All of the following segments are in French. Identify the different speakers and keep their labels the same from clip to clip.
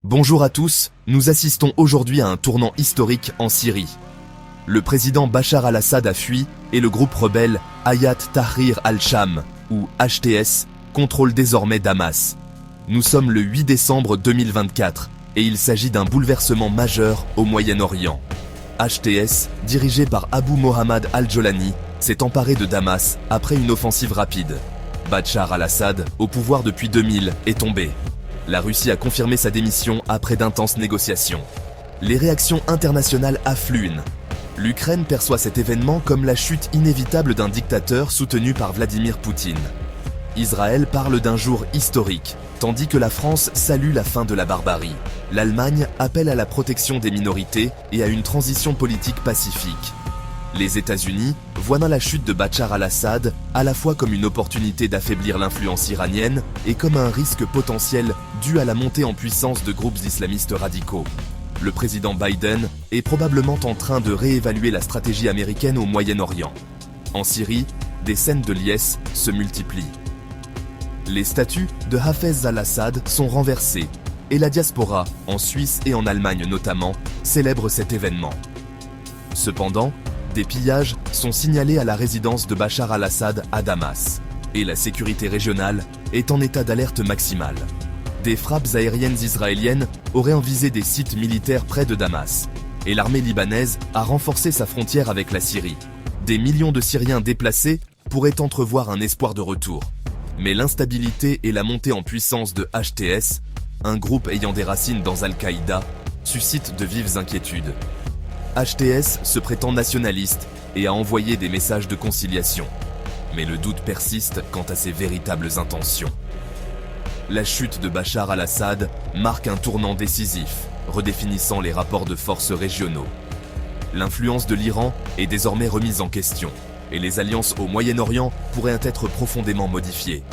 Speaker 1: Bonjour à tous, nous assistons aujourd'hui à un tournant historique en Syrie. Le président Bachar al-Assad a fui et le groupe rebelle Hayat Tahrir al-Sham, ou HTS, contrôle désormais Damas. Nous sommes le 8 décembre 2024 et il s'agit d'un bouleversement majeur au Moyen-Orient. HTS, dirigé par Abu Mohammad al-Jolani, s'est emparé de Damas après une offensive rapide. Bachar al-Assad, au pouvoir depuis 2000, est tombé. La Russie a confirmé sa démission après d'intenses négociations. Les réactions internationales affluent. L'Ukraine perçoit cet événement comme la chute inévitable d'un dictateur soutenu par Vladimir Poutine. Israël parle d'un jour historique, tandis que la France salue la fin de la barbarie. L'Allemagne appelle à la protection des minorités et à une transition politique pacifique. Les États-Unis voient dans la chute de Bachar al-Assad à la fois comme une opportunité d'affaiblir l'influence iranienne et comme un risque potentiel dû à la montée en puissance de groupes islamistes radicaux. Le président Biden est probablement en train de réévaluer la stratégie américaine au Moyen-Orient. En Syrie, des scènes de liesse se multiplient. Les statues de Hafez al-Assad sont renversées et la diaspora, en Suisse et en Allemagne notamment, célèbre cet événement. Cependant, des pillages sont signalés à la résidence de Bachar al-Assad à Damas, et la sécurité régionale est en état d'alerte maximale. Des frappes aériennes israéliennes auraient visé des sites militaires près de Damas, et l'armée libanaise a renforcé sa frontière avec la Syrie. Des millions de Syriens déplacés pourraient entrevoir un espoir de retour. Mais l'instabilité et la montée en puissance de HTS, un groupe ayant des racines dans Al-Qaïda, suscitent de vives inquiétudes. HTS se prétend nationaliste et a envoyé des messages de conciliation. Mais le doute persiste quant à ses véritables intentions. La chute de Bachar al-Assad marque un tournant décisif, redéfinissant les rapports de force régionaux. L'influence de l'Iran est désormais remise en question, et les alliances au Moyen-Orient pourraient être profondément modifiées.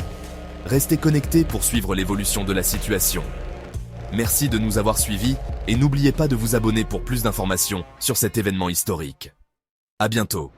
Speaker 1: Restez connectés pour suivre l'évolution de la situation. Merci de nous avoir suivis et n'oubliez pas de vous abonner pour plus d'informations sur cet événement historique. À bientôt.